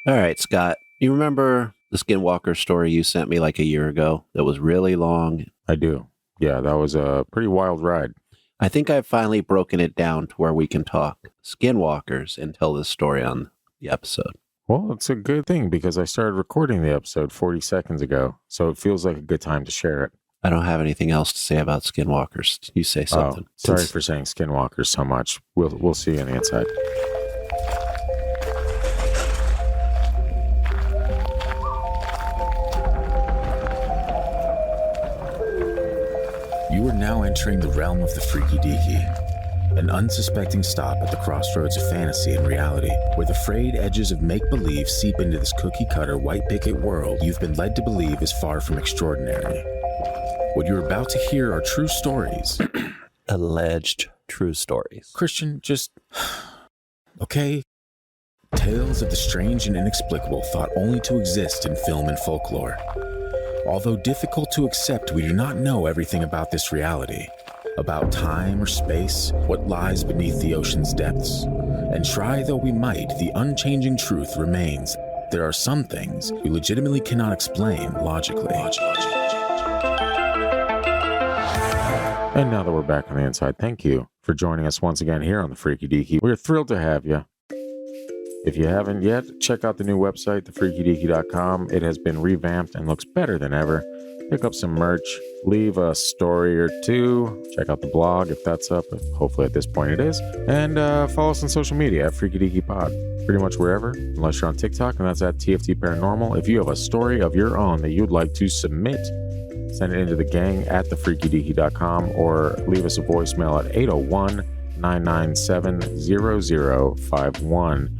All right, Scott. You remember the Skinwalker story you sent me like a year ago that was really long? I do. Yeah, that was a pretty wild ride. I think I've finally broken it down to where we can talk Skinwalkers and tell this story on the episode. Well, it's a good thing because I started recording the episode 40 seconds ago, so it feels like a good time to share it. I don't have anything else to say about Skinwalkers. You say something. Oh, sorry for saying Skinwalkers so much. We'll see you on the inside. You are now entering the realm of the freaky deaky, an unsuspecting stop at the crossroads of fantasy and reality, where the frayed edges of make-believe seep into this cookie-cutter white picket world you've been led to believe is far from extraordinary. What you're about to hear are true stories. Alleged true stories. Christian, just... okay? Tales of the strange and inexplicable thought only to exist in film and folklore. Although difficult to accept, we do not know everything about this reality, about time or space, what lies beneath the ocean's depths. And try though we might, the unchanging truth remains. There are some things we legitimately cannot explain logically. And now that we're back on the inside, thank you for joining us once again here on the Freaky Deaky. We're thrilled to have you. If you haven't yet, check out the new website, thefreakydeaky.com. It has been revamped and looks better than ever. Pick up some merch, leave a story or two, check out the blog if that's up. Hopefully at this point it is. And follow us on social media at Freaky Deaky Pod. Pretty much wherever, unless you're on TikTok, and that's at TFT Paranormal. If you have a story of your own that you'd like to submit, send it into the gang at thefreakydeaky.com or leave us a voicemail at 801-997-0051.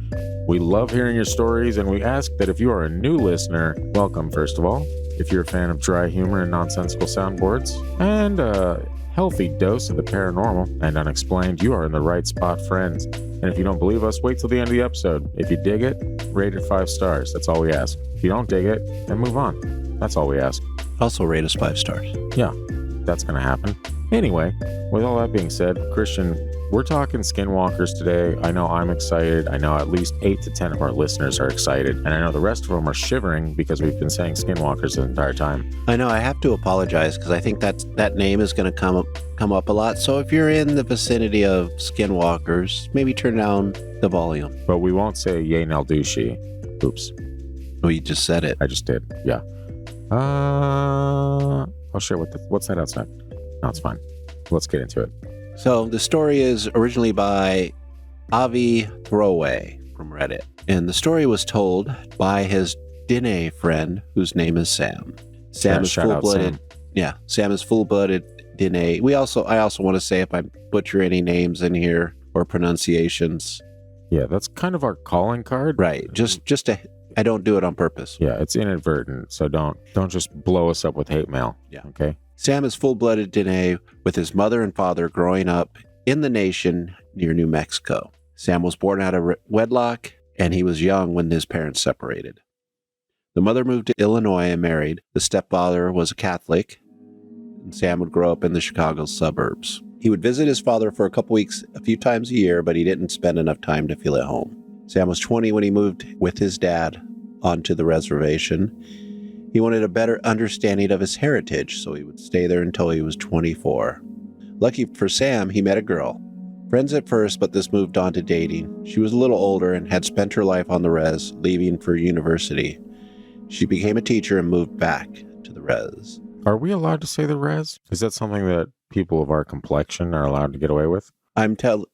We love hearing your stories, and we ask that if you are a new listener, welcome, first of all. If you're a fan of dry humor and nonsensical soundboards, and a healthy dose of the paranormal and unexplained, you are in the right spot, friends. And if you don't believe us, wait till the end of the episode. If you dig it, rate it 5 stars. That's all we ask. If you don't dig it, then move on. That's all we ask. Also rate us 5 stars. Yeah, that's going to happen. Anyway, with all that being said, Christian, we're talking Skinwalkers today. I know I'm excited. I know at least 8 to 10 of our listeners are excited. And I know the rest of them are shivering because we've been saying Skinwalkers the entire time. I know. I have to apologize because I think that name is going to come up a lot. So if you're in the vicinity of Skinwalkers, maybe turn down the volume. But we won't say Yenaldooshi. Oops. Oh, you just said it. I just did. Yeah. Oh shit. What's that outside? No, it's fine. Let's get into it. So the story is originally by Avi Throwaway from Reddit. And the story was told by his Dene friend, whose name is Sam. Sam is full-blooded. Yeah, Sam is full-blooded Dene. I also want to say, if I butcher any names in here or pronunciations. Yeah, that's kind of our calling card. Right. I don't do it on purpose. Yeah, it's inadvertent. So don't just blow us up with hate mail. Yeah. Okay. Sam is full-blooded Dene with his mother and father growing up in the nation near New Mexico. Sam was born out of wedlock, and he was young when his parents separated. The mother moved to Illinois and married. The stepfather was a Catholic, and Sam would grow up in the Chicago suburbs. He would visit his father for a couple weeks a few times a year, but he didn't spend enough time to feel at home. Sam was 20 when he moved with his dad onto the reservation. He wanted a better understanding of his heritage, so he would stay there until he was 24. Lucky for Sam, he met a girl. Friends at first, but this moved on to dating. She was a little older and had spent her life on the res, leaving for university. She became a teacher and moved back to the res. Are we allowed to say the res? Is that something that people of our complexion are allowed to get away with?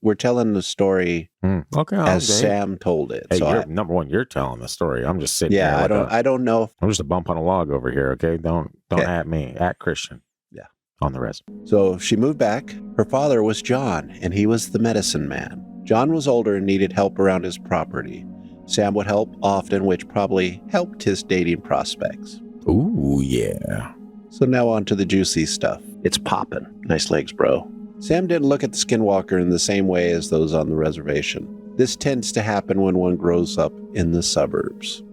We're telling the story as Sam told it. Hey, number one, you're telling the story. I'm just sitting here. Yeah, I don't know. I'm just a bump on a log over here, okay? Don't at me, at Christian. Yeah. On the res. So she moved back. Her father was John, and he was the medicine man. John was older and needed help around his property. Sam would help often, which probably helped his dating prospects. Ooh, yeah. So now on to the juicy stuff. It's popping. Nice legs, bro. Sam didn't look at the Skinwalker in the same way as those on the reservation. This tends to happen when one grows up in the suburbs.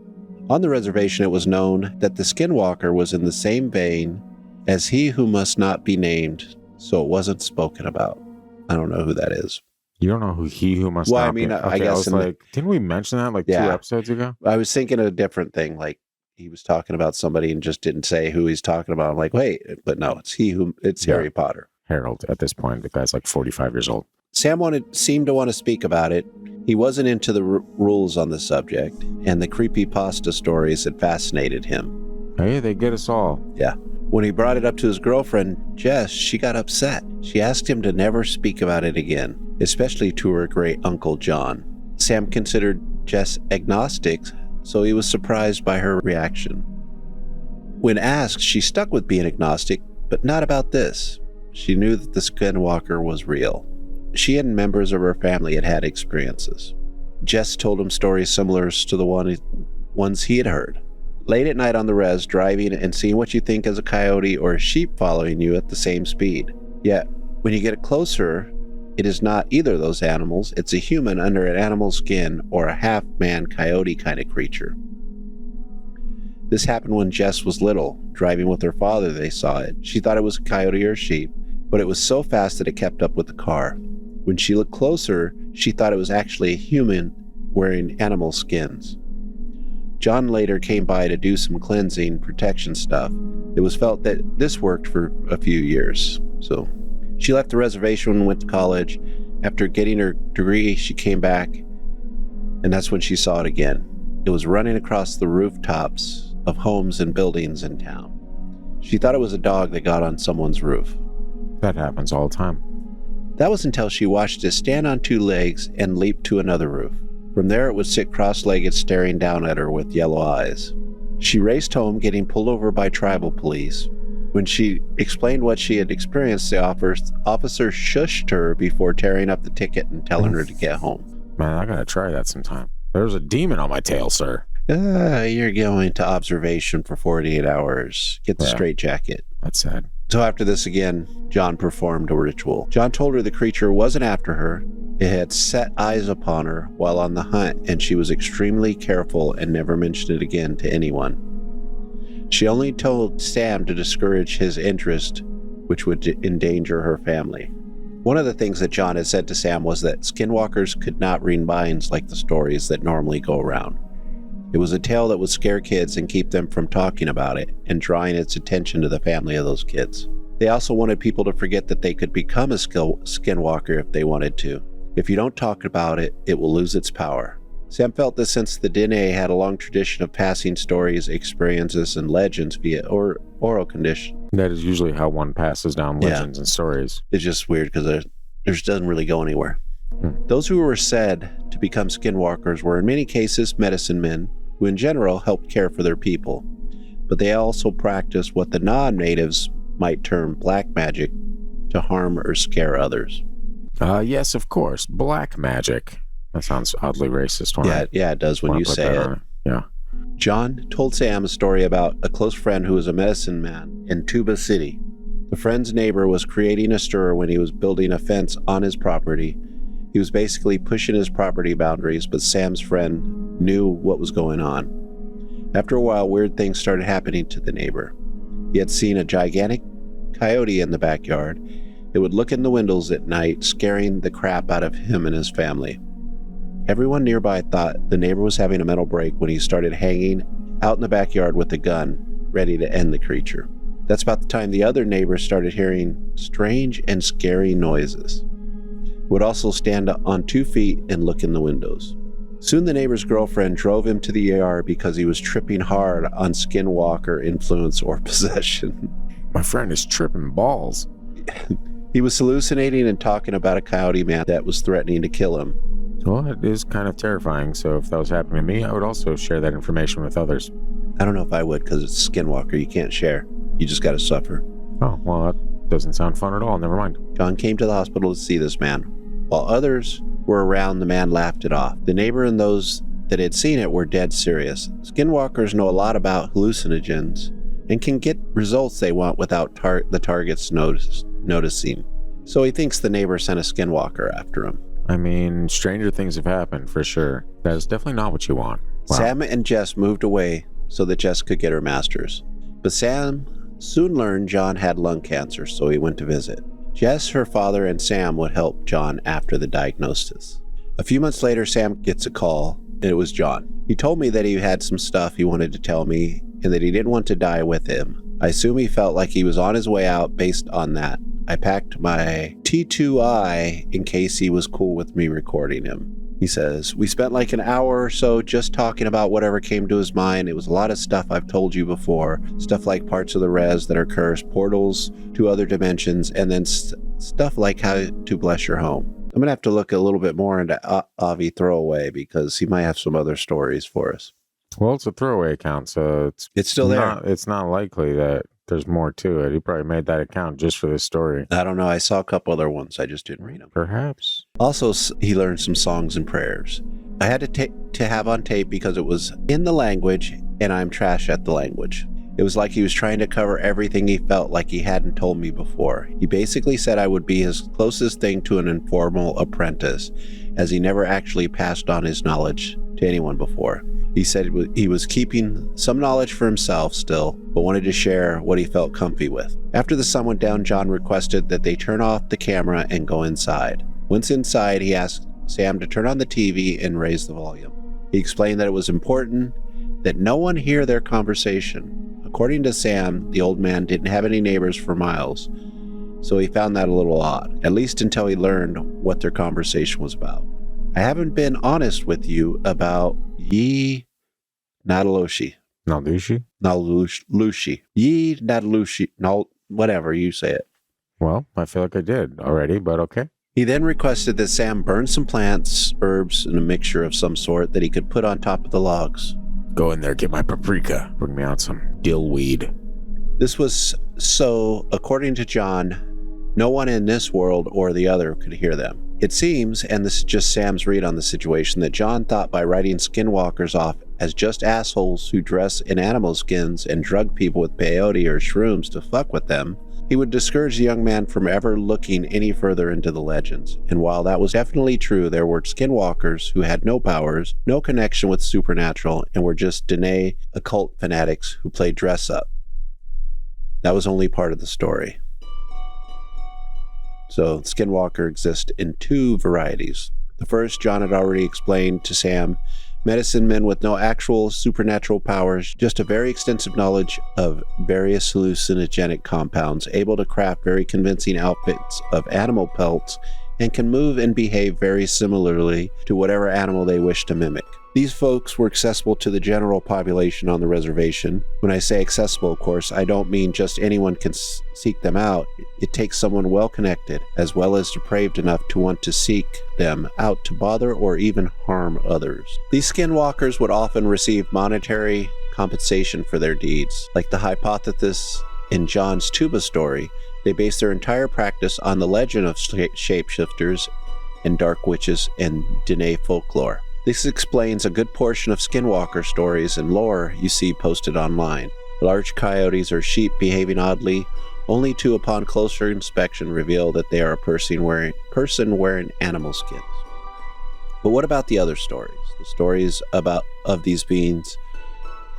On the reservation, it was known that the Skinwalker was in the same vein as he who must not be named, so it wasn't spoken about. I don't know who that is. You don't know who he who must Well, I not mean, be. I Okay, guess I was like, didn't we mention that like 2 Yeah. episodes ago? I was thinking a different thing. Like he was talking about somebody and just didn't say who he's talking about. I'm like, wait, but no, it's Yeah. Harry Potter. Harold, at this point, the guy's like 45 years old. Sam seemed to want to speak about it. He wasn't into the rules on the subject, and the creepypasta stories had fascinated him. Hey, they get us all. Yeah. When he brought it up to his girlfriend, Jess, she got upset. She asked him to never speak about it again, especially to her great uncle John. Sam considered Jess agnostic, so he was surprised by her reaction. When asked, she stuck with being agnostic, but not about this. She knew that the Skinwalker was real. She and members of her family had had experiences. Jess told him stories similar to the ones he had heard. Late at night on the res, driving and seeing what you think is a coyote or a sheep following you at the same speed. Yet, when you get closer, it is not either of those animals. It's a human under an animal skin or a half-man coyote kind of creature. This happened when Jess was little. Driving with her father, they saw it. She thought it was a coyote or a sheep, but it was so fast that it kept up with the car. When she looked closer, she thought it was actually a human wearing animal skins. John later came by to do some cleansing protection stuff. It was felt that this worked for a few years. So she left the reservation and went to college. After getting her degree, she came back, and that's when she saw it again. It was running across the rooftops of homes and buildings in town. She thought it was a dog that got on someone's roof. That happens all the time. That was until she watched it stand on 2 legs and leap to another roof. From there, it would sit cross-legged, staring down at her with yellow eyes. She raced home, getting pulled over by tribal police. When she explained what she had experienced, the officer shushed her before tearing up the ticket and telling her to get home. Man, I gotta try that sometime. There's a demon on my tail, sir. You're going to observation for 48 hours. Get the straitjacket. That's sad. So after this again, John performed a ritual. John told her the creature wasn't after her. It had set eyes upon her while on the hunt, and she was extremely careful and never mentioned it again to anyone. She only told Sam to discourage his interest, which would endanger her family. One of the things that John had said to Sam was that Skinwalkers could not read minds like the stories that normally go around. It was a tale that would scare kids and keep them from talking about it and drawing its attention to the family of those kids. They also wanted people to forget that they could become a Skinwalker if they wanted to. If you don't talk about it, it will lose its power. Sam felt that since the Dene had a long tradition of passing stories, experiences, and legends via oral condition. That is usually how one passes down legends and stories. It's just weird because it doesn't really go anywhere. Those who were said to become Skinwalkers were in many cases medicine men, who in general helped care for their people, but they also practiced what the non-natives might term black magic to harm or scare others. Yes, of course. Black magic. That sounds oddly racist. Yeah, it does when you say it. Yeah. John told Sam a story about a close friend who was a medicine man in Tuba City. The friend's neighbor was creating a stir when he was building a fence on his property. He was basically pushing his property boundaries, but Sam's friend knew what was going on. After a while, weird things started happening to the neighbor. He had seen a gigantic coyote in the backyard. It would look in the windows at night, scaring the crap out of him and his family. Everyone nearby thought the neighbor was having a mental break when he started hanging out in the backyard with a gun, ready to end the creature. That's about the time the other neighbors started hearing strange and scary noises. Would also stand on 2 feet and look in the windows. Soon the neighbor's girlfriend drove him to the ER because he was tripping hard on Skinwalker influence or possession. My friend is tripping balls. He was hallucinating and talking about a coyote man that was threatening to kill him. Well, it is kind of terrifying, so if that was happening to me, I would also share that information with others. I don't know if I would, because it's Skinwalker. You can't share. You just got to suffer. Oh, well, that doesn't sound fun at all. Never mind. John came to the hospital to see this man. While others were around, the man laughed it off. The neighbor and those that had seen it were dead serious. Skinwalkers know a lot about hallucinogens and can get results they want without the targets noticing. So he thinks the neighbor sent a Skinwalker after him. I mean, stranger things have happened, for sure. That is definitely not what you want. Wow. Sam and Jess moved away so that Jess could get her master's. But Sam soon learned John had lung cancer, so he went to visit. Jess, her father, and Sam would help John after the diagnosis. A few months later, Sam gets a call, and it was John. He told me that he had some stuff he wanted to tell me and that he didn't want to die with him. I assume he felt like he was on his way out based on that. I packed my T2i in case he was cool with me recording him. He says, we spent like an hour or so just talking about whatever came to his mind. It was a lot of stuff I've told you before. Stuff like parts of the res that are cursed, portals to other dimensions, and then stuff like how to bless your home. I'm going to have to look a little bit more into Avi Throwaway because he might have some other stories for us. Well, it's a throwaway account, so it's still there. It's not likely that there's more to it. He probably made that account just for this story. I don't know. I saw a couple other ones. I just didn't read them. Perhaps. Also, he learned some songs and prayers. I had to have on tape because it was in the language, and I'm trash at the language. It was like he was trying to cover everything he felt like he hadn't told me before. He basically said I would be his closest thing to an informal apprentice, as he never actually passed on his knowledge to anyone before. He said he was keeping some knowledge for himself still, but wanted to share what he felt comfy with. After the sun went down, John requested that they turn off the camera and go inside. Once inside, he asked Sam to turn on the TV and raise the volume. He explained that it was important that no one hear their conversation. According to Sam, the old man didn't have any neighbors for miles, so he found that a little odd, at least until he learned what their conversation was about. I haven't been honest with you about Yenaldooshi. Whatever you say it. Well, I feel like I did already, but okay. He then requested that Sam burn some plants, herbs, and a mixture of some sort that he could put on top of the logs. Go in there, get my paprika. Bring me out some Dillweed. This was so, according to John, no one in this world or the other could hear them. It seems, and this is just Sam's read on the situation, that John thought by writing Skinwalkers off as just assholes who dress in animal skins and drug people with peyote or shrooms to fuck with them, he would discourage the young man from ever looking any further into the legends. And while that was definitely true, there were Skinwalkers who had no powers, no connection with supernatural, and were just Dene occult fanatics who played dress up. That was only part of the story. So, Skinwalker exists in two varieties. The first, John had already explained to Sam, medicine men with no actual supernatural powers, just a very extensive knowledge of various hallucinogenic compounds, able to craft very convincing outfits of animal pelts, and can move and behave very similarly to whatever animal they wish to mimic. These folks were accessible to the general population on the reservation. When I say accessible, of course, I don't mean just anyone can seek them out. It takes someone well-connected, as well as depraved enough to want to seek them out to bother or even harm others. These Skinwalkers would often receive monetary compensation for their deeds. Like the hypothesis in John's tuba story, they base their entire practice on the legend of shapeshifters and dark witches and Dene folklore. This explains a good portion of Skinwalker stories and lore you see posted online. Large coyotes or sheep behaving oddly, only to, upon closer inspection, reveal that they are a person wearing animal skins. But what about the other stories? The stories of these beings,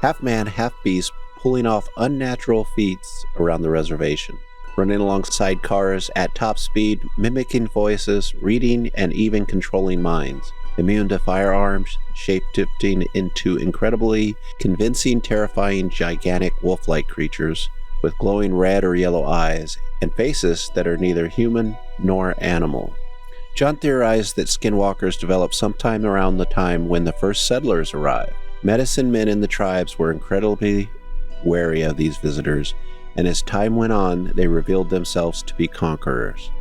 half man, half beast, pulling off unnatural feats around the reservation, running alongside cars at top speed, mimicking voices, reading and even controlling minds. Immune to firearms, shape-shifting into incredibly convincing, terrifying, gigantic wolf-like creatures with glowing red or yellow eyes and faces that are neither human nor animal. John theorized that Skinwalkers developed sometime around the time when the first settlers arrived. Medicine men in the tribes were incredibly wary of these visitors, and as time went on, they revealed themselves to be conquerors.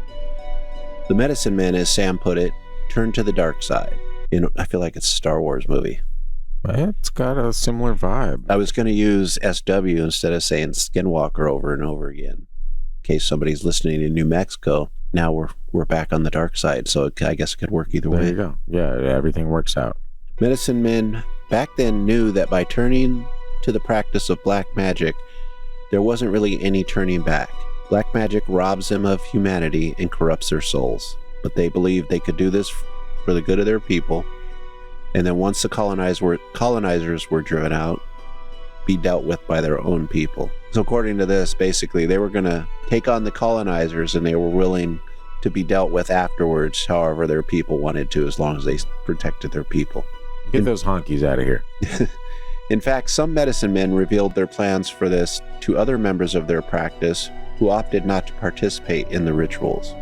The medicine men, as Sam put it, turned to the dark side. I feel like it's a Star Wars movie. It's got a similar vibe. I was going to use SW instead of saying Skinwalker over and over again, in case somebody's listening in New Mexico. Now we're back on the dark side, so I guess it could work either way. There you go. Yeah, everything works out. Medicine men back then knew that by turning to the practice of black magic, there wasn't really any turning back. Black magic robs them of humanity and corrupts their souls, but they believed they could do this for the good of their people, and then once the colonizers were driven out, be dealt with by their own people. So according to this, basically, they were going to take on the colonizers and they were willing to be dealt with afterwards, however their people wanted to, as long as they protected their people. Get those honkies out of here. In fact, some medicine men revealed their plans for this to other members of their practice who opted not to participate in the rituals.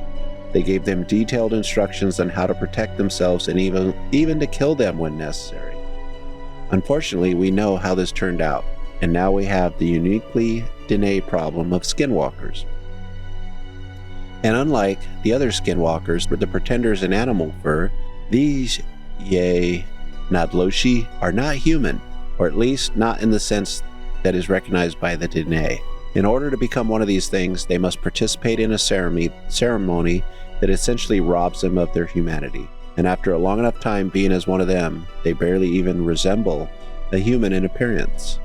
They gave them detailed instructions on how to protect themselves and even to kill them when necessary. Unfortunately, we know how this turned out, and now we have the uniquely Dene problem of skinwalkers. And unlike the other skinwalkers, the pretenders in animal fur, these Yenaldooshi are not human, or at least not in the sense that is recognized by the Dene. In order to become one of these things, they must participate in a ceremony that essentially robs them of their humanity. And after a long enough time being as one of them, they barely even resemble a human in appearance.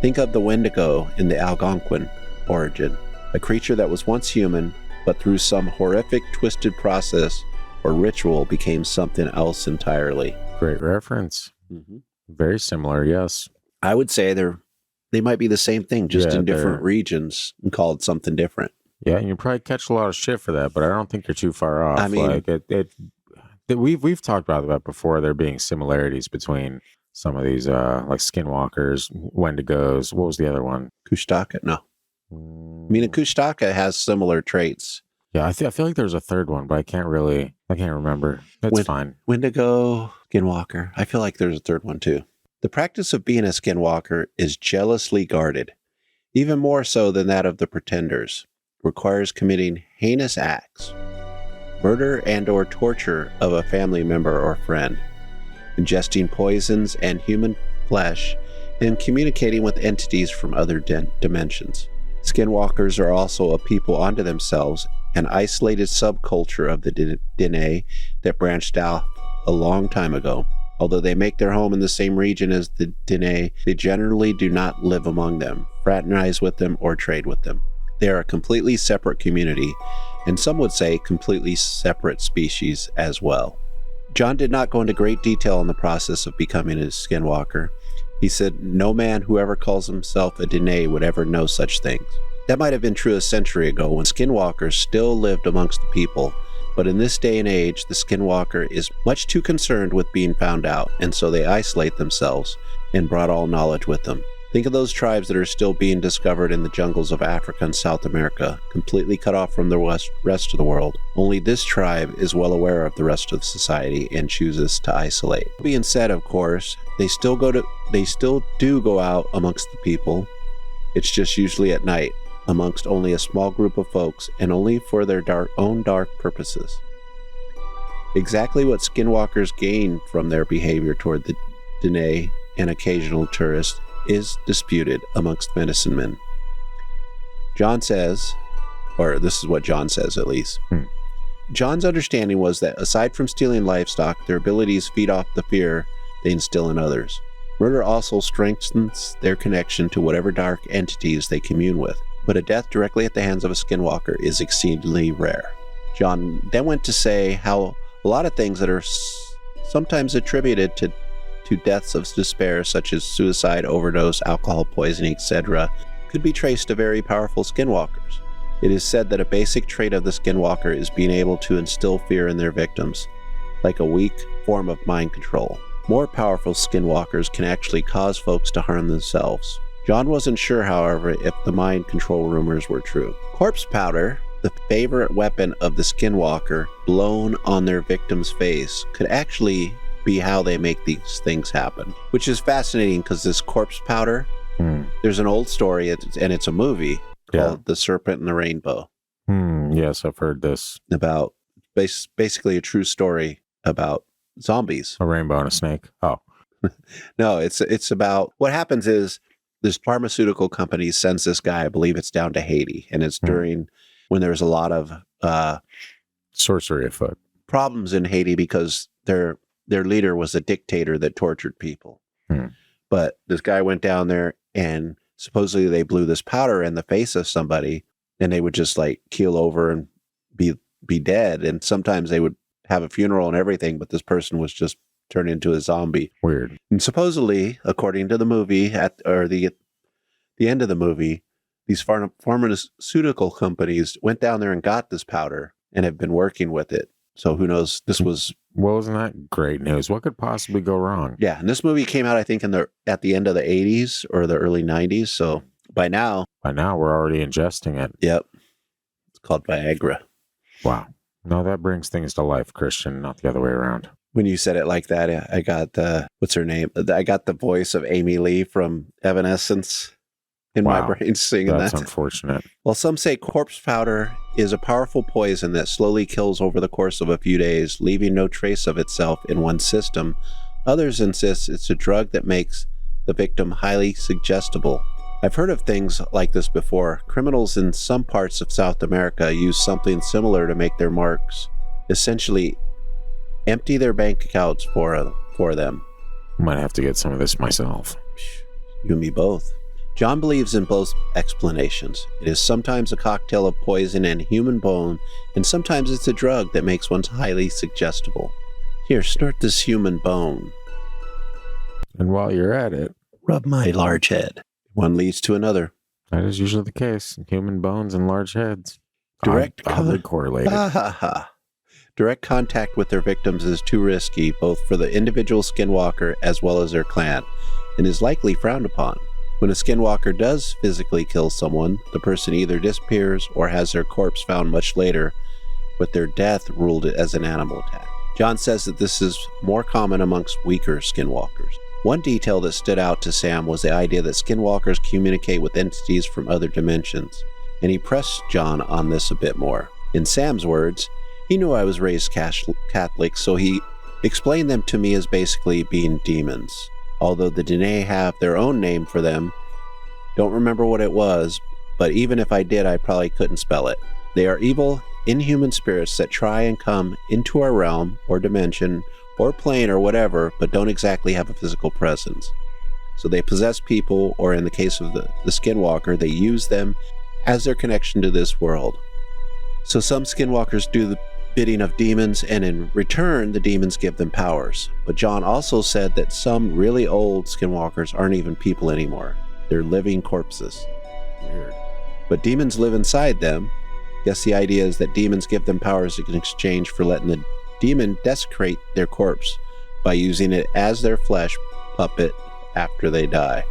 Think of the Wendigo in the Algonquin origin, a creature that was once human, but through some horrific twisted process or ritual became something else entirely. Great reference. Mm-hmm. Very similar, yes. I would say they might be the same thing, just Yeah, in different regions and called something different. Yeah, and you probably catch a lot of shit for that, but I don't think you're too far off. I mean, we've talked about that before. There being similarities between some of these, like Skinwalkers, Wendigos. What was the other one? Kushtaka? No. I mean, a Kushtaka has similar traits. Yeah, I feel like there's a third one, but I can't remember. That's fine. Wendigo, Skinwalker. I feel like there's a third one too. The practice of being a Skinwalker is jealously guarded, even more so than that of the pretenders. Requires committing heinous acts, murder and or torture of a family member or friend, ingesting poisons and human flesh, and communicating with entities from other dimensions. Skinwalkers are also a people unto themselves, an isolated subculture of the Dene that branched out a long time ago. Although they make their home in the same region as the Dene, they generally do not live among them, fraternize with them, or trade with them. They are a completely separate community, and some would say completely separate species as well. John did not go into great detail on the process of becoming a Skinwalker. He said no man who ever calls himself a Dene would ever know such things. That might have been true a century ago when Skinwalkers still lived amongst the people, but in this day and age, the Skinwalker is much too concerned with being found out, and so they isolate themselves and brought all knowledge with them. Think of those tribes that are still being discovered in the jungles of Africa and South America, completely cut off from the rest of the world. Only this tribe is well aware of the rest of society and chooses to isolate. Being said, of course, they still do go out amongst the people. It's just usually at night, amongst only a small group of folks, and only for their own dark purposes. Exactly what Skinwalkers gain from their behavior toward the Dene and occasional tourists is disputed amongst medicine men. John says, or this is what John says at least. John's understanding was that aside from stealing livestock, their abilities feed off the fear they instill in others. Murder also strengthens their connection to whatever dark entities they commune with, but a death directly at the hands of a Skinwalker is exceedingly rare. John then went to say how a lot of things that are sometimes attributed to deaths of despair, such as suicide, overdose, alcohol poisoning, etc., could be traced to very powerful Skinwalkers. It is said that a basic trait of the Skinwalker is being able to instill fear in their victims, like a weak form of mind control. More powerful Skinwalkers can actually cause folks to harm themselves. John wasn't sure, however, if the mind control rumors were true. Corpse powder, the favorite weapon of the Skinwalker, blown on their victim's face, could actually be how they make these things happen, which is fascinating because this corpse powder, there's an old story, and it's a movie called The Serpent and the Rainbow. Yes, I've heard this. About basically a true story about zombies. A rainbow and a snake. Oh. No, it's about what happens is this pharmaceutical company sends this guy, I believe it's down to Haiti, and it's during when there's a lot of sorcery afoot. Problems in Haiti because their leader was a dictator that tortured people. But this guy went down there and supposedly they blew this powder in the face of somebody and they would just like keel over and be dead. And sometimes they would have a funeral and everything, but this person was just turned into a zombie. Weird. And supposedly, according to the movie, at the end of the movie, these pharmaceutical companies went down there and got this powder and have been working with it. So who knows? This was... Well, isn't that great news? What could possibly go wrong? Yeah, and this movie came out, I think, at the end of the 80s or the early 90s. So by now we're already ingesting it. Yep. It's called Viagra. Wow. No, that brings things to life, Christian, not the other way around. When you said it like that, I got what's her name? I got the voice of Amy Lee from Evanescence in my brain singing that. That's unfortunate. Well, some say corpse powder is a powerful poison that slowly kills over the course of a few days, leaving no trace of itself in one's system. Others insist it's a drug that makes the victim highly suggestible. I've heard of things like this before. Criminals in some parts of South America use something similar to make their marks. Essentially, empty their bank accounts for them. Might have to get some of this myself. You and me both. John believes in both explanations. It is sometimes a cocktail of poison and human bone, and sometimes it's a drug that makes one highly suggestible. Here, snort this human bone. And while you're at it, rub my large head. One leads to another. That is usually the case. Human bones and large heads. Oddly correlated. Direct contact with their victims is too risky, both for the individual skinwalker as well as their clan, and is likely frowned upon. When a skinwalker does physically kill someone, the person either disappears or has their corpse found much later, with their death ruled as an animal attack. John says that this is more common amongst weaker skinwalkers. One detail that stood out to Sam was the idea that skinwalkers communicate with entities from other dimensions, and he pressed John on this a bit more. In Sam's words, he knew I was raised Catholic, so he explained them to me as basically being demons. Although the Dene have their own name for them, don't remember what it was, but even if I did, I probably couldn't spell it. They are evil, inhuman spirits that try and come into our realm or dimension or plane or whatever, but don't exactly have a physical presence. So they possess people, or in the case of the skinwalker, they use them as their connection to this world. So some skinwalkers do the bidding of demons, and in return, the demons give them powers. But John also said that some really old skinwalkers aren't even people anymore. They're living corpses. Weird. But demons live inside them. Guess the idea is that demons give them powers in exchange for letting the demon desecrate their corpse by using it as their flesh puppet after they die.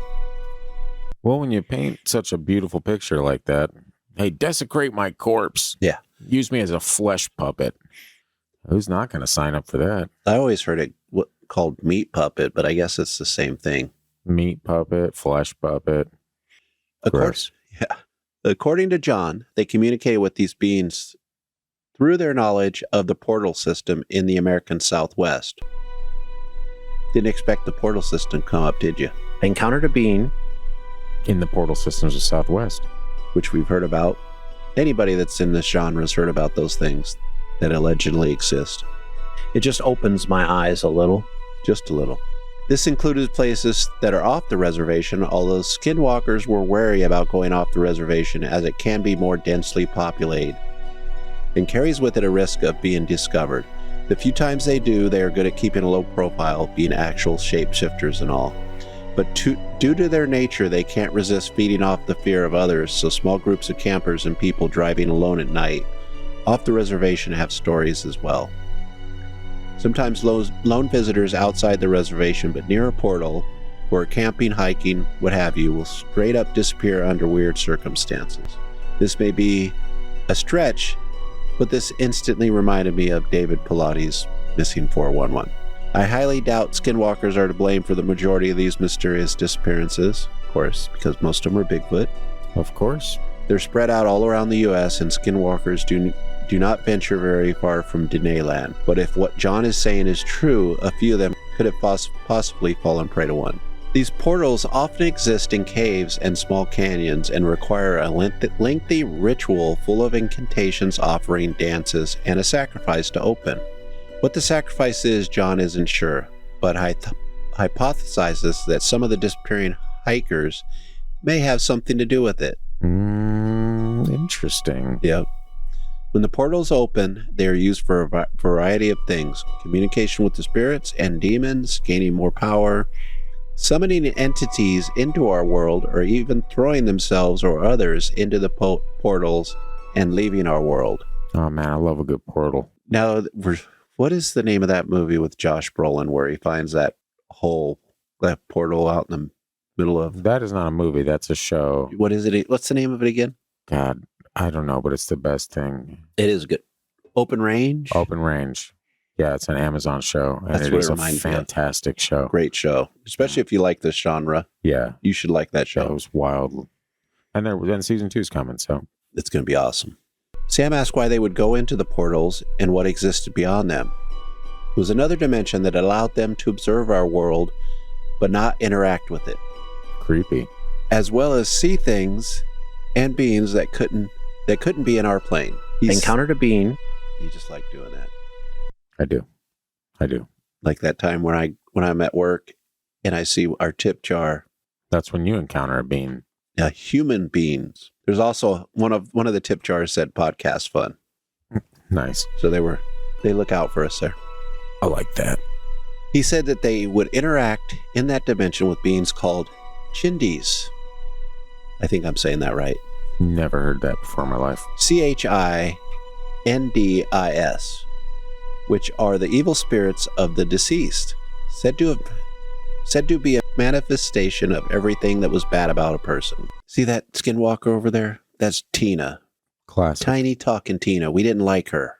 Well, when you paint such a beautiful picture like that, hey, desecrate my corpse. Yeah. Use me as a flesh puppet. Who's not going to sign up for that? I always heard it called meat puppet, but I guess it's the same thing. Meat puppet, flesh puppet. Gross. Yeah. According to John, they communicated with these beings through their knowledge of the portal system in the American Southwest. Didn't expect the portal system to come up, did you? I encountered a being in the portal systems of Southwest, which we've heard about. Anybody that's in this genre has heard about those things that allegedly exist. It just opens my eyes a little, just a little. This included places that are off the reservation, although skinwalkers were wary about going off the reservation as it can be more densely populated and carries with it a risk of being discovered. The few times they do, they are good at keeping a low profile, being actual shapeshifters and all. But due to their nature, they can't resist feeding off the fear of others, so small groups of campers and people driving alone at night off the reservation have stories as well. Sometimes lone visitors outside the reservation but near a portal, who are camping, hiking, what have you, will straight up disappear under weird circumstances. This may be a stretch, but this instantly reminded me of David Pilati's Missing 411. I highly doubt skinwalkers are to blame for the majority of these mysterious disappearances, of course, because most of them are Bigfoot. Of course. They're spread out all around the U.S., and skinwalkers do not venture very far from Dene land. But if what John is saying is true, a few of them could have possibly fallen prey to one. These portals often exist in caves and small canyons and require a lengthy ritual full of incantations, offering dances, and a sacrifice to open. What the sacrifice is, John isn't sure, but hypothesizes that some of the disappearing hikers may have something to do with it. Interesting. Yep. When the portals open, they are used for a variety of things. Communication with the spirits and demons, gaining more power, summoning entities into our world, or even throwing themselves or others into the portals and leaving our world. Oh man, I love a good portal. Now, what is the name of that movie with Josh Brolin where he finds that portal out in the middle of... That is not a movie. That's a show. What is it? What's the name of it again? God, I don't know, but it's the best thing. It is good. Open Range? Open Range. Yeah, it's an Amazon show. And That's it what is it a reminds me of. fantastic show. Great show. Especially if you like this genre. Yeah. You should like that show. It was wild. And then season 2 is coming, so. It's going to be awesome. Sam asked why they would go into the portals and what existed beyond them. It was another dimension that allowed them to observe our world, but not interact with it. Creepy. As well as see things and beings that couldn't be in our plane. He encountered a being. You just like doing that. I do. Like that time when I'm at work and I see our tip jar. That's when you encounter a being. Human beings. There's also one of the tip jars said podcast fun. Nice. So they look out for us there. I like that. He said that they would interact in that dimension with beings called Chindis. I think I'm saying that right. Never heard that before in my life. Chindis, which are the evil spirits of the deceased, said to be a manifestation of everything that was bad about a person. See that Skinwalker over there? That's Tina. Classic. Tiny talking Tina. We didn't like her.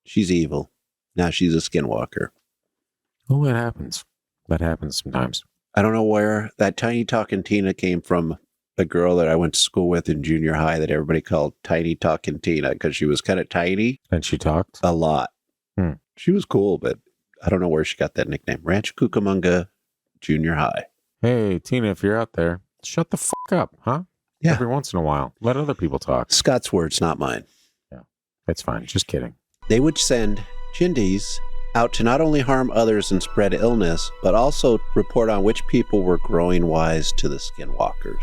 She's evil. Now she's a Skinwalker. Oh, that happens. That happens sometimes. I don't know where that tiny talking Tina came from. A girl that I went to school with in junior high that everybody called Tiny Talking Tina because she was kind of tiny. And she talked? A lot. She was cool, but I don't know where she got that nickname. Rancho Cucamonga Junior High. Hey, Tina, if you're out there, shut the fuck up, huh? Yeah. Every once in a while. Let other people talk. Scott's words, not mine. Yeah, that's fine. Just kidding. They would send Chindis out to not only harm others and spread illness, but also report on which people were growing wise to the Skinwalkers.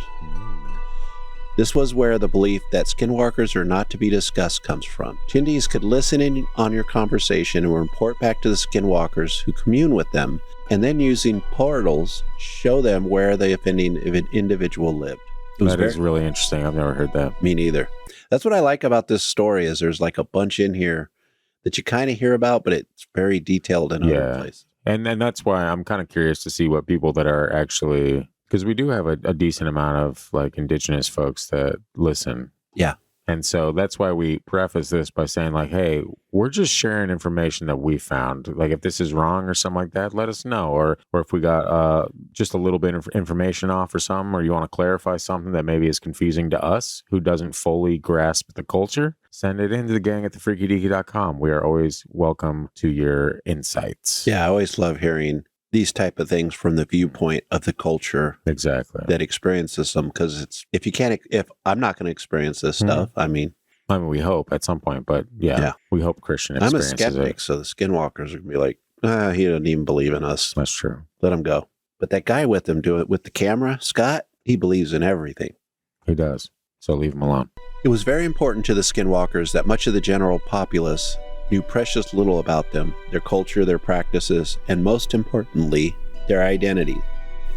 This was where the belief that Skinwalkers are not to be discussed comes from. Chindis could listen in on your conversation and report back to the Skinwalkers who commune with them, and then using portals, show them where the offending individual lived. That is really interesting. I've never heard that. Me neither. That's what I like about this story is there's like a bunch in here that you kind of hear about, but it's very detailed in other places. And that's why I'm kind of curious to see what people that are actually, because we do have a decent amount of like indigenous folks that listen. Yeah. And so that's why we preface this by saying like, hey, we're just sharing information that we found. Like if this is wrong or something like that, let us know. Or if we got just a little bit of information off or something, or you want to clarify something that maybe is confusing to us who doesn't fully grasp the culture, send it into the gang at thefreakydeaky.com. We are always welcome to your insights. Yeah, I always love hearing these type of things from the viewpoint of the culture that experiences them, because it's if I'm not going to experience this stuff, I mean we hope at some point, but we hope Christian experiences. I'm a skeptic, so the Skinwalkers are going to be like, he doesn't even believe in us. That's true. Let him go. But that guy with him do it with the camera, Scott, he believes in everything. He does. So leave him alone. It was very important to the Skinwalkers that much of the general populace knew precious little about them, their culture, their practices, and most importantly, their identity.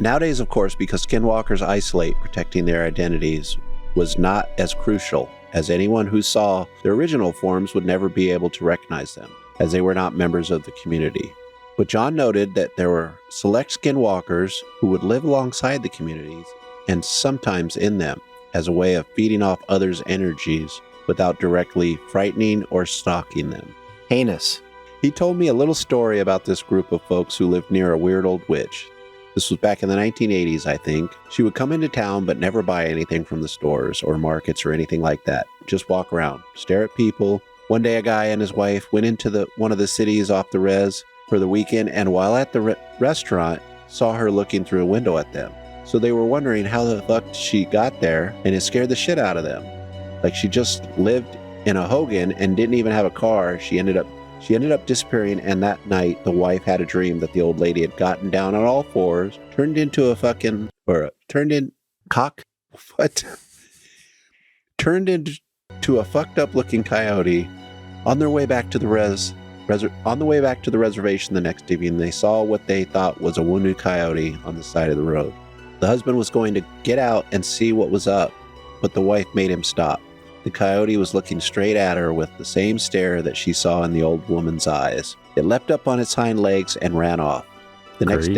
Nowadays, of course, because Skinwalkers isolate, protecting their identities was not as crucial, as anyone who saw their original forms would never be able to recognize them, as they were not members of the community. But John noted that there were select Skinwalkers who would live alongside the communities and sometimes in them, as a way of feeding off others' energies without directly frightening or stalking them. Heinous. He told me a little story about this group of folks who lived near a weird old witch. This was back in the 1980s, I think. She would come into town but never buy anything from the stores or markets or anything like that. Just walk around, stare at people. One day a guy and his wife went into one of the cities off the res for the weekend, and while at the restaurant, saw her looking through a window at them. So they were wondering how the fuck she got there, and it scared the shit out of them. Like she just lived in a Hogan and didn't even have a car. She ended up disappearing, and that night the wife had a dream that the old lady had gotten down on all fours, turned into a fucked up looking coyote on their way back to the res On the way back to the reservation the next evening, they saw what they thought was a wounded coyote on the side of the road. The husband was going to get out and see what was up, but the wife made him stop. The coyote was looking straight at her with the same stare that she saw in the old woman's eyes. It leapt up on its hind legs and ran off. The next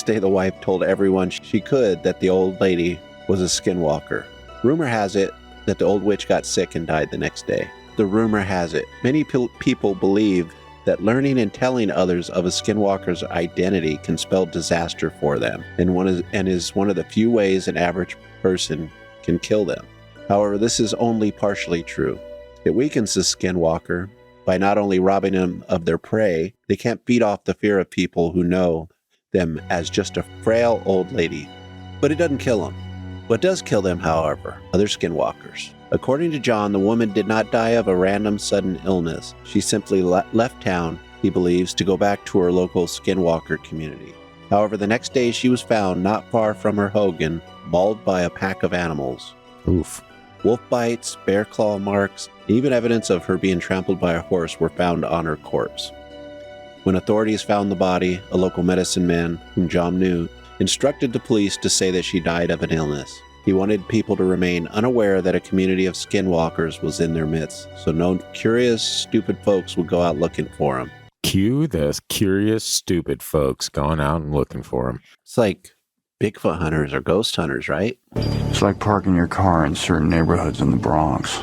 day, the wife told everyone she could that the old lady was a skinwalker. Rumor has it that the old witch got sick and died the next day. The rumor has it many people believe that learning and telling others of a skinwalker's identity can spell disaster for them, and is one of the few ways an average person can kill them. However, this is only partially true. It weakens the skinwalker by not only robbing them of their prey, they can't feed off the fear of people who know them as just a frail old lady. But it doesn't kill them. What does kill them, however, are other skinwalkers. According to John, the woman did not die of a random sudden illness. She simply left town, he believes, to go back to her local skinwalker community. However, the next day she was found not far from her hogan, mauled by a pack of animals. Oof. Wolf bites, bear claw marks, even evidence of her being trampled by a horse were found on her corpse. When authorities found the body, a local medicine man, whom John knew, instructed the police to say that she died of an illness. He wanted people to remain unaware that a community of skinwalkers was in their midst, so no curious, stupid folks would go out looking for him. Cue the curious, stupid folks going out and looking for him. It's like Bigfoot hunters or ghost hunters, right? It's like parking your car in certain neighborhoods in the Bronx.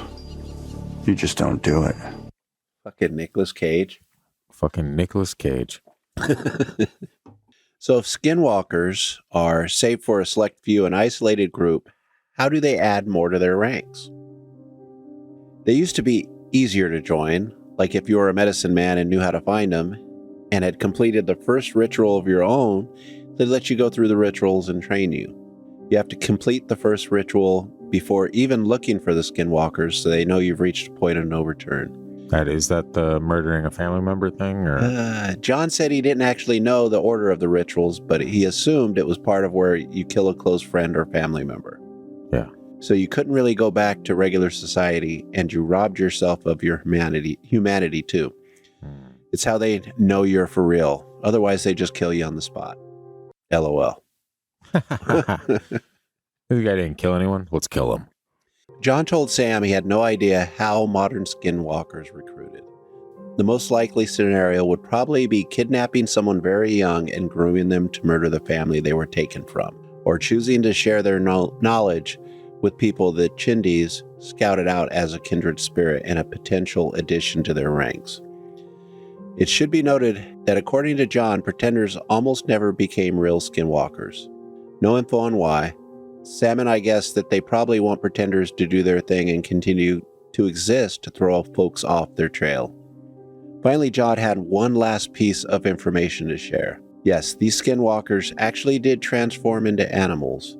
You just don't do it. Fucking Nicolas Cage. Fucking Nicolas Cage. So if skinwalkers are, save for a select few, an isolated group, how do they add more to their ranks? They used to be easier to join, like if you were a medicine man and knew how to find them, and had completed the first ritual of your own, they'd let you go through the rituals and train you. You have to complete the first ritual before even looking for the skinwalkers, so they know you've reached a point of no return. Is that the murdering a family member thing? Or John said he didn't actually know the order of the rituals, but he assumed it was part of where you kill a close friend or family member. Yeah. So you couldn't really go back to regular society, and you robbed yourself of your humanity too. It's how they know you're for real. Otherwise, they just kill you on the spot. LOL. This guy didn't kill anyone. Let's kill him. John told Sam he had no idea how modern skinwalkers recruited. The most likely scenario would probably be kidnapping someone very young and grooming them to murder the family they were taken from, or choosing to share their knowledge with people that Chindis scouted out as a kindred spirit and a potential addition to their ranks. It should be noted that according to John, pretenders almost never became real skinwalkers. No info on why. Sam and I guess that they probably want pretenders to do their thing and continue to exist to throw folks off their trail. Finally, John had one last piece of information to share. Yes, these skinwalkers actually did transform into animals.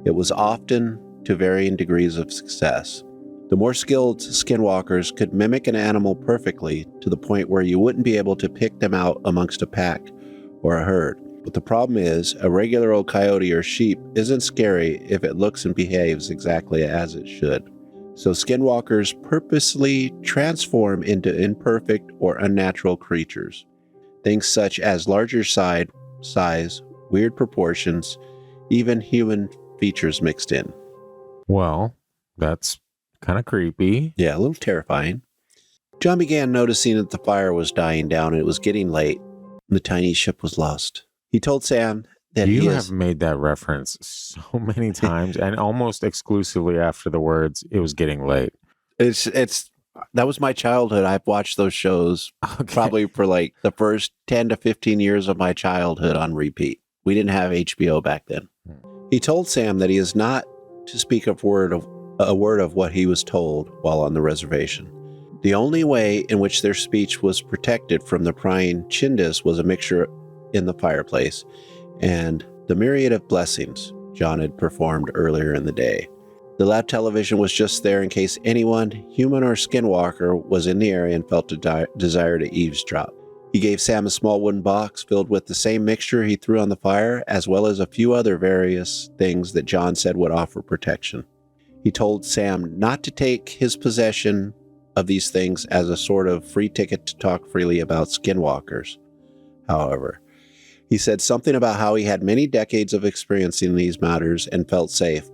It was often to varying degrees of success. The more skilled skinwalkers could mimic an animal perfectly to the point where you wouldn't be able to pick them out amongst a pack or a herd. But the problem is, a regular old coyote or sheep isn't scary if it looks and behaves exactly as it should. So skinwalkers purposely transform into imperfect or unnatural creatures. Things such as larger size, weird proportions, even human features mixed in. Well, that's kind of creepy. Yeah, a little terrifying. John began noticing that the fire was dying down and it was getting late. The tiny ship was lost. He told Sam that you have made that reference so many times and almost exclusively after the words, it was getting late. That was my childhood. I've watched those shows probably for like the first 10 to 15 years of my childhood on repeat. We didn't have HBO back then. He told Sam that he is not to speak a word of what he was told while on the reservation. The only way in which their speech was protected from the prying Chindis was a mixture in the fireplace and the myriad of blessings John had performed earlier in the day. The lab television was just there in case anyone, human or skinwalker, was in the area and felt a desire to eavesdrop. He gave Sam a small wooden box filled with the same mixture he threw on the fire, as well as a few other various things that John said would offer protection. He told Sam not to take his possession of these things as a sort of free ticket to talk freely about skinwalkers. However, he said something about how he had many decades of experience in these matters and felt safe.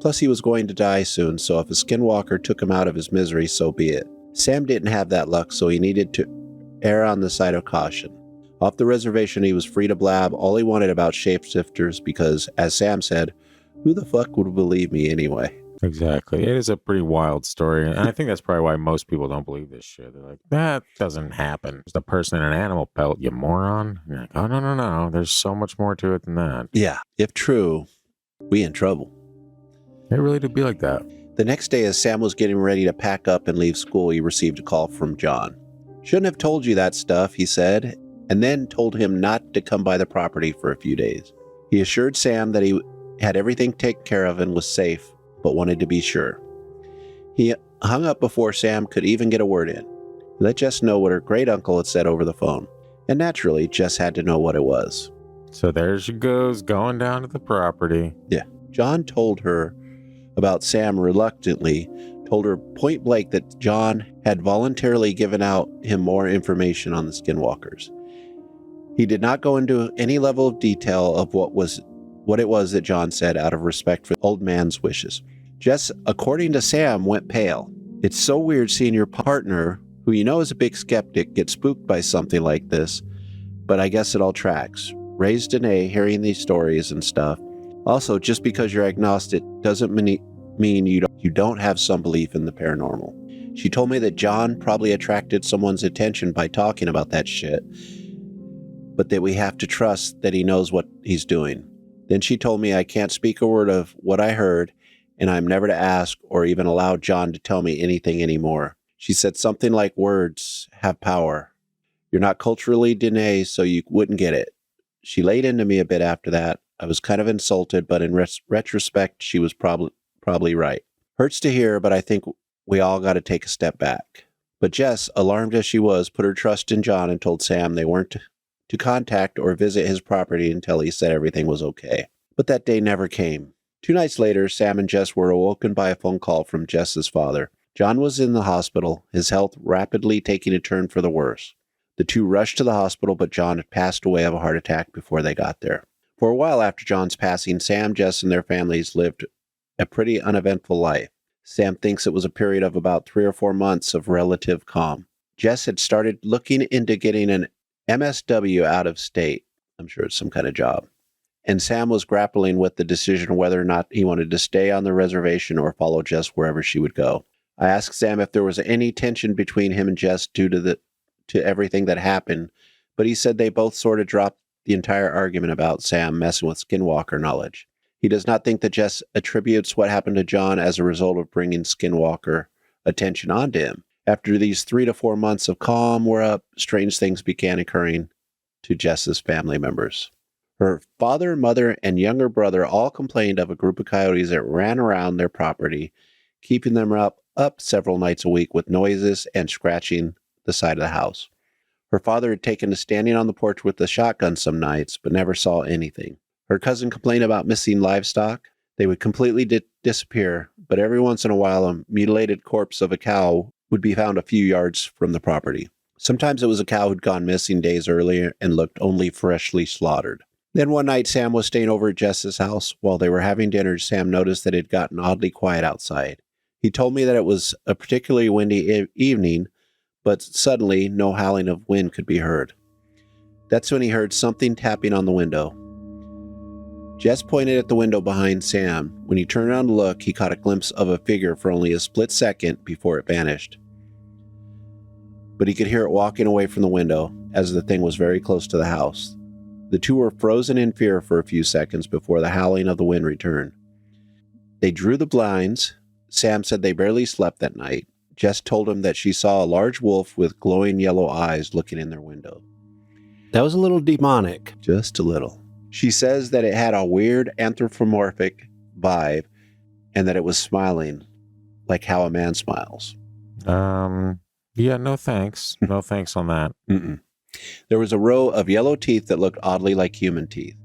Plus, he was going to die soon, so if a skinwalker took him out of his misery, so be it. Sam didn't have that luck, so he needed to err on the side of caution. Off the reservation, he was free to blab all he wanted about shapeshifters because, as Sam said, who the fuck would believe me anyway? Exactly. It is a pretty wild story. And I think that's probably why most people don't believe this shit. They're like, that doesn't happen. It's a person in an animal pelt, you moron. And you're like, oh, no. There's so much more to it than that. Yeah, if true, we in trouble. It really did be like that. The next day, as Sam was getting ready to pack up and leave school, he received a call from John. Shouldn't have told you that stuff, he said, and then told him not to come by the property for a few days. He assured Sam that he had everything taken care of and was safe, but wanted to be sure. He hung up before Sam could even get a word in. He let Jess know what her great uncle had said over the phone, and naturally, Jess had to know what it was. So there she goes, going down to the property. Yeah. John told her about Sam reluctantly, told her point blank that John had voluntarily given out him more information on the Skinwalkers. He did not go into any level of detail of what it was that John said out of respect for the old man's wishes. Jess, according to Sam, went pale. It's so weird seeing your partner, who you know is a big skeptic, get spooked by something like this, but I guess it all tracks. Raised Danae, hearing these stories and stuff. Also, just because you're agnostic doesn't mean you don't have some belief in the paranormal. She told me that John probably attracted someone's attention by talking about that shit, but that we have to trust that he knows what he's doing. Then she told me I can't speak a word of what I heard, and I'm never to ask or even allow John to tell me anything anymore. She said something like words have power. You're not culturally Danae, so you wouldn't get it. She laid into me a bit after that. I was kind of insulted, but in retrospect, she was probably right. Hurts to hear, but I think we all got to take a step back. But Jess, alarmed as she was, put her trust in John and told Sam they weren't to contact or visit his property until he said everything was okay. But that day never came. 2 nights later, Sam and Jess were awoken by a phone call from Jess's father. John was in the hospital, his health rapidly taking a turn for the worse. The two rushed to the hospital, but John had passed away of a heart attack before they got there. For a while after John's passing, Sam, Jess, and their families lived a pretty uneventful life. Sam thinks it was a period of about 3 or 4 months of relative calm. Jess had started looking into getting an MSW out of state. I'm sure it's some kind of job. And Sam was grappling with the decision whether or not he wanted to stay on the reservation or follow Jess wherever she would go. I asked Sam if there was any tension between him and Jess due to everything that happened, but he said they both sort of dropped the entire argument about Sam messing with Skinwalker knowledge. He does not think that Jess attributes what happened to John as a result of bringing Skinwalker attention onto him. After these 3 to 4 months of calm were up, strange things began occurring to Jess's family members. Her father, mother, and younger brother all complained of a group of coyotes that ran around their property, keeping them up several nights a week with noises and scratching the side of the house. Her father had taken to standing on the porch with a shotgun some nights, but never saw anything. Her cousin complained about missing livestock. They would completely disappear, but every once in a while a mutilated corpse of a cow would be found a few yards from the property. Sometimes it was a cow who'd gone missing days earlier and looked only freshly slaughtered. Then one night Sam was staying over at Jess's house. While they were having dinner, Sam noticed that it had gotten oddly quiet outside. He told me that it was a particularly windy evening, but suddenly no howling of wind could be heard. That's when he heard something tapping on the window. Jess pointed at the window behind Sam. When he turned around to look, he caught a glimpse of a figure for only a split second before it vanished. But he could hear it walking away from the window, as the thing was very close to the house. The two were frozen in fear for a few seconds before the howling of the wind returned. They drew the blinds. Sam said they barely slept that night. Jess told him that she saw a large wolf with glowing yellow eyes looking in their window. That was a little demonic. Just a little. She says that it had a weird anthropomorphic vibe and that it was smiling, like how a man smiles. Yeah, no thanks. No thanks on that. There was a row of yellow teeth that looked oddly like human teeth.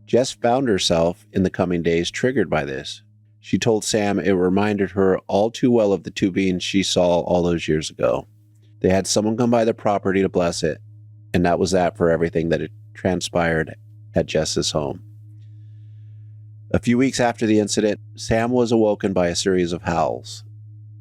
Jess found herself in the coming days triggered by this. She told Sam it reminded her all too well of the two beings she saw all those years ago. They had someone come by the property to bless it, and that was that for everything that had transpired at Jess's home. A few weeks after the incident, Sam was awoken by a series of howls.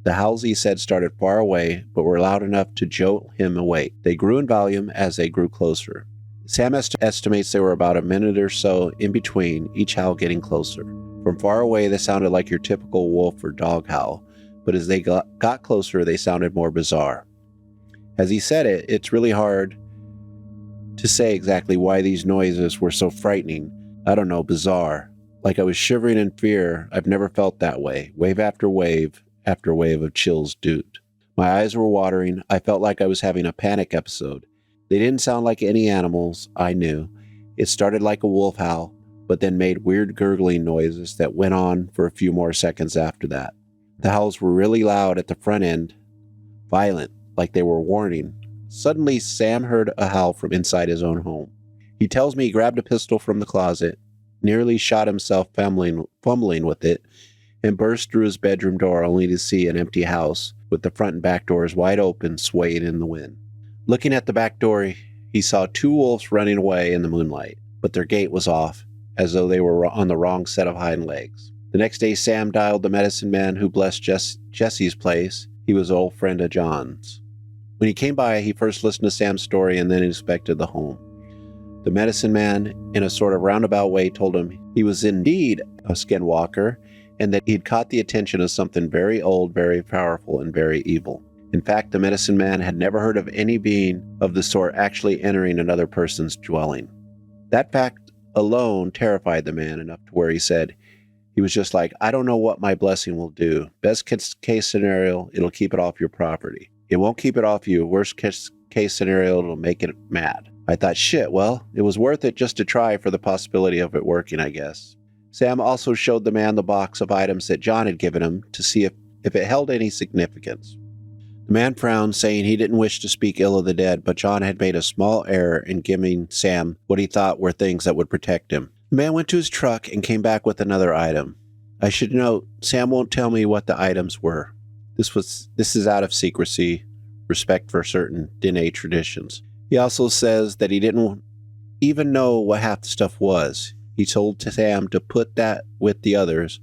The howls, he said, started far away, but were loud enough to jolt him awake. They grew in volume as they grew closer. Sam estimates they were about a minute or so in between, each howl getting closer. From far away, they sounded like your typical wolf or dog howl, but as they got closer, they sounded more bizarre. As he said it, it's really hard to say exactly why these noises were so frightening. I don't know, bizarre. Like I was shivering in fear. I've never felt that way. Wave after wave of chills, dude. My eyes were watering. I felt like I was having a panic episode. They didn't sound like any animals I knew. It started like a wolf howl, but then made weird gurgling noises that went on for a few more seconds after that. The howls were really loud at the front end, violent, like they were warning. Suddenly, Sam heard a howl from inside his own home. He tells me he grabbed a pistol from the closet, nearly shot himself fumbling with it, and burst through his bedroom door only to see an empty house with the front and back doors wide open, swaying in the wind. Looking at the back door, he saw two wolves running away in the moonlight, but their gait was off, as though they were on the wrong set of hind legs. The next day, Sam dialed the medicine man who blessed Jesse's place. He was an old friend of John's. When he came by, he first listened to Sam's story and then inspected the home. The medicine man, in a sort of roundabout way, told him he was indeed a Skinwalker and that he'd caught the attention of something very old, very powerful, and very evil. In fact, the medicine man had never heard of any being of the sort actually entering another person's dwelling. That fact alone terrified the man enough to where he said, he was just like, I don't know what my blessing will do. Best case scenario, it'll keep it off your property. It won't keep it off you. Worst case scenario, it'll make it mad. I thought, shit, well, it was worth it just to try for the possibility of it working, I guess. Sam also showed the man the box of items that John had given him to see if it held any significance. The man frowned, saying he didn't wish to speak ill of the dead, but John had made a small error in giving Sam what he thought were things that would protect him. The man went to his truck and came back with another item. I should note, Sam won't tell me what the items were. This is out of secrecy, respect for certain Dene traditions. He also says that he didn't even know what half the stuff was. He told Sam to put that with the others,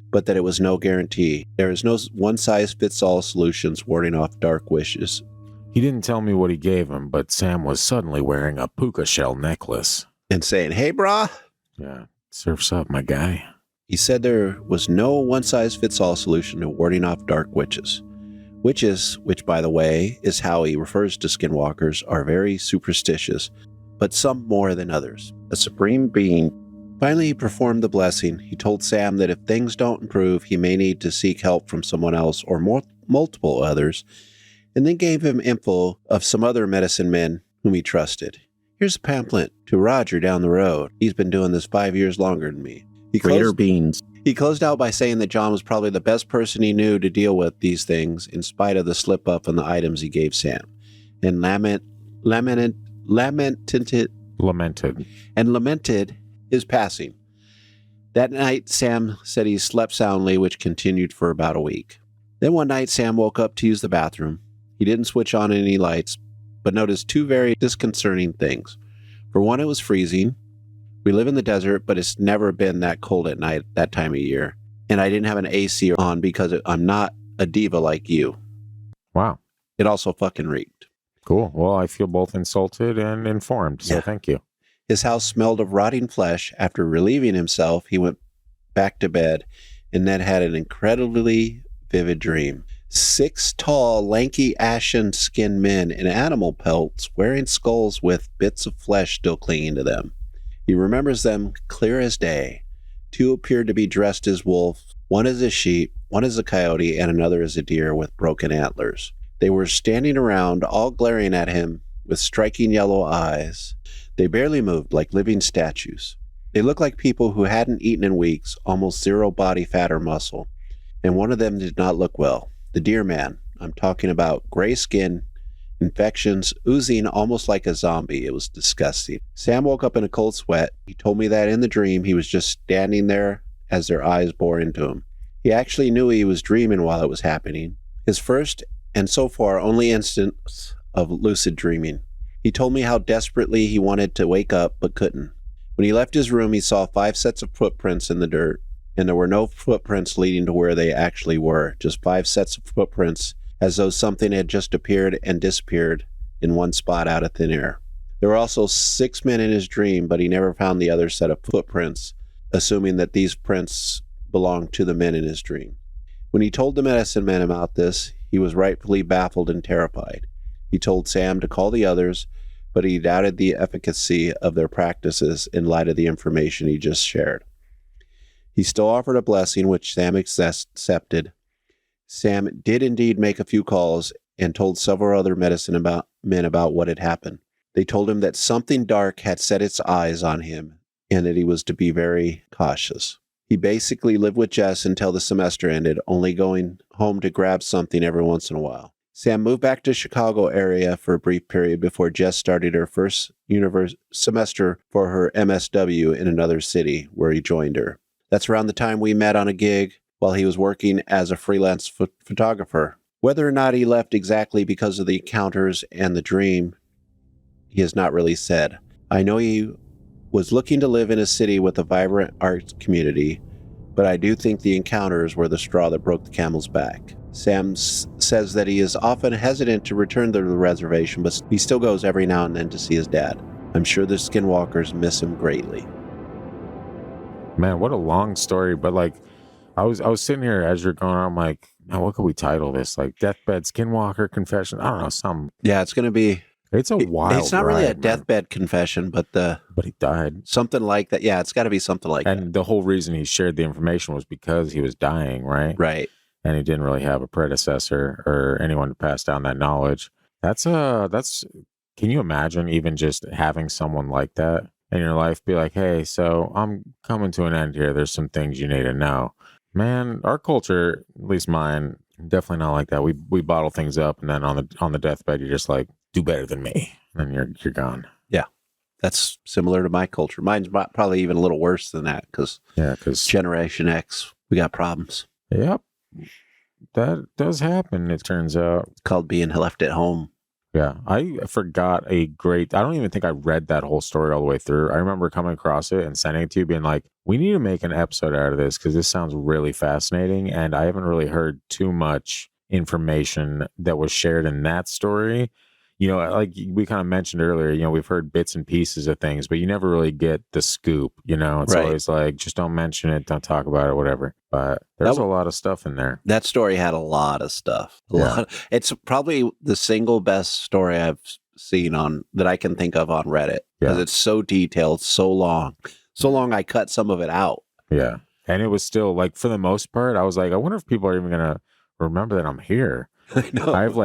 but that it was no guarantee. There is no one-size-fits-all solutions warding off dark wishes. He didn't tell me what he gave him, but Sam was suddenly wearing a puka shell necklace. And saying, hey, brah. Yeah, surf's up, my guy. He said there was no one-size-fits-all solution to warding off dark witches. Witches, which, by the way, is how he refers to Skinwalkers, are very superstitious, but some more than others. A supreme being. Finally, he performed the blessing. He told Sam that if things don't improve, he may need to seek help from someone else or multiple others, and then gave him info of some other medicine men whom he trusted. Here's a pamphlet to Roger down the road. He's been doing this 5 years longer than me. Greater beans. He closed out by saying that John was probably the best person he knew to deal with these things, in spite of the slip-up on the items he gave Sam. And Lamented his passing. That night, Sam said he slept soundly, which continued for about a week. Then one night, Sam woke up to use the bathroom. He didn't switch on any lights, but noticed two very disconcerting things. For one, it was freezing. We live in the desert, but it's never been that cold at night that time of year. And I didn't have an AC on because I'm not a diva like you. Wow. It also fucking reeked. Cool. Well, I feel both insulted and informed, so Thank you. His house smelled of rotting flesh. After relieving himself, he went back to bed and then had an incredibly vivid dream. 6 tall, lanky, ashen-skinned men in animal pelts wearing skulls with bits of flesh still clinging to them. He remembers them clear as day. 2 appeared to be dressed as wolves. One is a sheep, one is a coyote, and another is a deer with broken antlers. They were standing around, all glaring at him with striking yellow eyes. They barely moved, like living statues. They looked like people who hadn't eaten in weeks, almost zero body fat or muscle. And one of them did not look well. The deer man. I'm talking about gray skin, infections, oozing almost like a zombie. It was disgusting. Sam woke up in a cold sweat. He told me that in the dream he was just standing there as their eyes bore into him. He actually knew he was dreaming while it was happening. His first and so far only instance of lucid dreaming. He told me how desperately he wanted to wake up but couldn't. When he left his room, he saw 5 sets of footprints in the dirt, and there were no footprints leading to where they actually were, just 5 sets of footprints, as though something had just appeared and disappeared in one spot out of thin air. There were also 6 men in his dream, but he never found the other set of footprints, assuming that these prints belonged to the men in his dream. When he told the medicine man about this, he was rightfully baffled and terrified. He told Sam to call the others, but he doubted the efficacy of their practices in light of the information he just shared. He still offered a blessing, which Sam accepted. Sam did indeed make a few calls and told several other medicine men about what had happened. They told him that something dark had set its eyes on him and that he was to be very cautious. He basically lived with Jess until the semester ended, only going home to grab something every once in a while. Sam moved back to Chicago area for a brief period before Jess started her first semester for her MSW in another city, where he joined her. That's around the time we met on a gig while he was working as a freelance photographer. Whether or not he left exactly because of the encounters and the dream, he has not really said. I know he was looking to live in a city with a vibrant art community, but I do think the encounters were the straw that broke the camel's back. Sam says that he is often hesitant to return to the reservation, but he still goes every now and then to see his dad. I'm sure the Skinwalkers miss him greatly. Man, what a long story. But like, I was sitting here as you're going on, I'm like, man, what could we title this? Like Deathbed Skinwalker Confession? I don't know, something. Yeah, it's going to be... It's a wild It's not really a ride, deathbed confession, but he died. something like that. Yeah, it's got to be something like that. And the whole reason he shared the information was because he was dying, right? Right. And he didn't really have a predecessor or anyone to pass down that knowledge. That's can you imagine even just having someone like that in your life be like, hey, so I'm coming to an end here. There's some things you need to know. Man, our culture, at least mine, definitely not like that. We bottle things up, and then on the deathbed, you're just like, do better than me, and you're gone. Yeah, that's similar to my culture. Mine's probably even a little worse than that because Generation X, we got problems. Yep, that does happen. It turns out It's called being left at home. Yeah, I forgot I don't even think I read that whole story all the way through. I remember coming across it and sending it to you being like, we need to make an episode out of this because this sounds really fascinating. And I haven't really heard too much information that was shared in that story. You know, like we kind of mentioned earlier, you know, we've heard bits and pieces of things, but you never really get the scoop. You know, it's always like, just don't mention it, don't talk about it, whatever. But there's a lot of stuff in there. That story had a lot of stuff. It's probably the single best story I've seen that I can think of on Reddit because it's so detailed, so long. So long I cut some of it out. Yeah. And it was still like, for the most part, I was like, I wonder if people are even going to remember that I'm here. I know. I was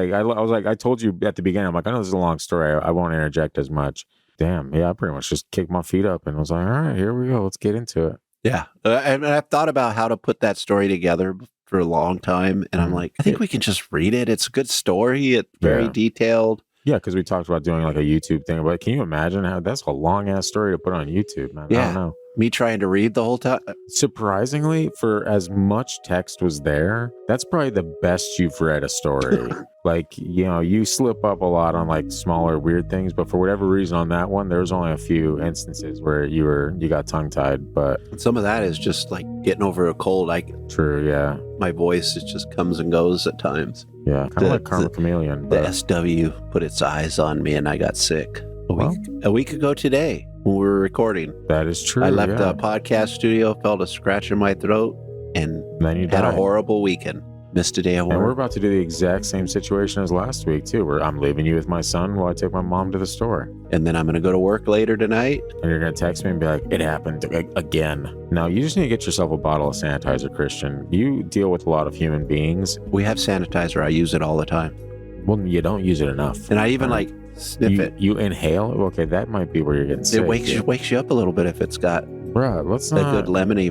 like, I told you at the beginning, I'm like, I know this is a long story. I won't interject as much. Damn. Yeah. I pretty much just kicked my feet up and was like, all right, here we go. Let's get into it. Yeah. And I've thought about how to put that story together for a long time. And I'm like, I think we can just read it. It's a good story. It's very detailed. Yeah. Because we talked about doing like a YouTube thing. But can you imagine how that's a long ass story to put on YouTube, man? Yeah. I don't know. Me trying to read the whole time. Surprisingly, for as much text was there, that's probably the best you've read a story. Like, you know, you slip up a lot on like smaller weird things, but for whatever reason on that one, there was only a few instances where you got tongue tied. But some of that is just like getting over a cold. True, yeah. My voice just comes and goes at times. Yeah, kind of like Karma Chameleon. The SW put its eyes on me and I got sick a week ago today. When we were recording. That is true. I left the podcast studio, felt a scratch in my throat, and then you had a horrible weekend. Missed a day of work. And we're about to do the exact same situation as last week, too, where I'm leaving you with my son while I take my mom to the store. And then I'm going to go to work later tonight. And you're going to text me and be like, it happened again. Now, you just need to get yourself a bottle of sanitizer, Christian. You deal with a lot of human beings. We have sanitizer. I use it all the time. Well, you don't use it enough. And I even sniff it. You inhale? Okay, that might be where you're getting sick. It wakes you up a little bit if it's got let's not... a good lemony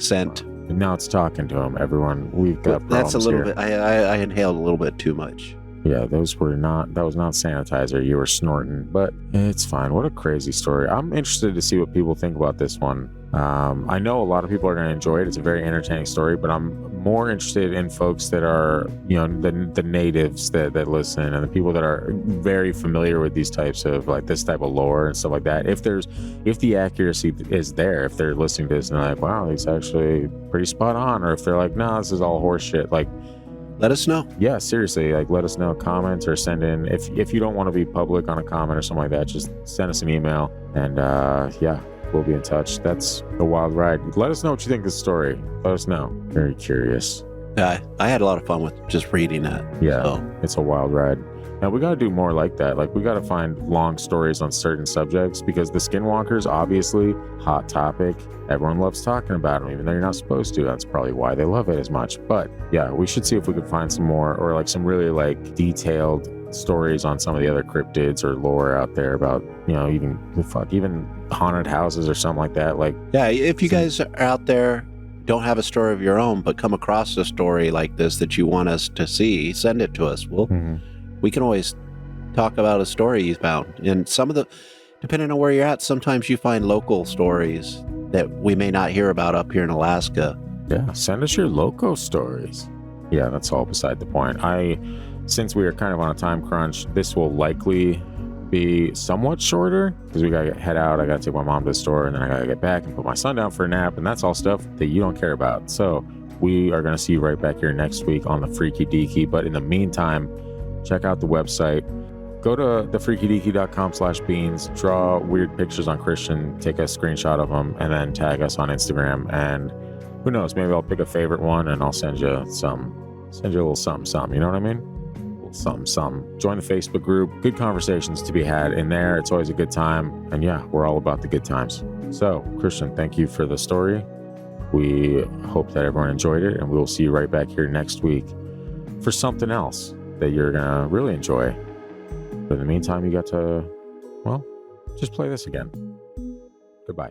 scent. Now it's talking to him, everyone. We've got that's a little here. bit. I inhaled a little bit too much. Yeah, that was not sanitizer. You were snorting, but it's fine. What a crazy story. I'm interested to see what people think about this one. I know a lot of people are going to enjoy it. It's a very entertaining story, but I'm more interested in folks that are, the natives that listen, and the people that are very familiar with these types of, like, this type of lore and stuff like that. If the accuracy is there, if they're listening to this and they're like, wow, it's actually pretty spot on, or if they're like, no, this is all horse shit, like, let us know. Yeah, seriously, like, let us know. Comments, or send in, if you don't want to be public on a comment or something like that, just send us an email, and yeah, we'll be in touch. That's a wild ride. Let us know what you think of the story. Let us know. Very curious. I had a lot of fun with just reading that. Yeah, so. It's a wild ride. Now, we got to do more like that. Like, we got to find long stories on certain subjects, because the Skinwalkers, obviously, hot topic. Everyone loves talking about them, even though you're not supposed to. That's probably why they love it as much. But yeah, we should see if we could find some more, or like some really like detailed stories on some of the other cryptids or lore out there about, even haunted houses or something like that. Like, yeah, if you guys are out there, don't have a story of your own, but come across a story like this that you want us to see, send it to us. We can always talk about a story you found. And depending on where you're at, sometimes you find local stories that we may not hear about up here in Alaska. Yeah, send us your loco stories. Yeah, that's all beside the point. Since we are kind of on a time crunch, this will likely be somewhat shorter, because we gotta head out. I gotta take my mom to the store, and then I gotta get back and put my son down for a nap, and that's all stuff that you don't care about. So we are gonna see you right back here next week on the Freaky Deaky. But in the meantime, check out the website. Go to thefreakydeaky.com/beans, draw weird pictures on Christian, take a screenshot of them, and then tag us on Instagram. And who knows, maybe I'll pick a favorite one and I'll send you a little something, you know what I mean? A little something. Join the Facebook group. Good conversations to be had in there. It's always a good time. And yeah, we're all about the good times. So, Christian, thank you for the story. We hope that everyone enjoyed it, and we will see you right back here next week for something else that you're gonna really enjoy. But in the meantime, you got to, just play this again. Goodbye.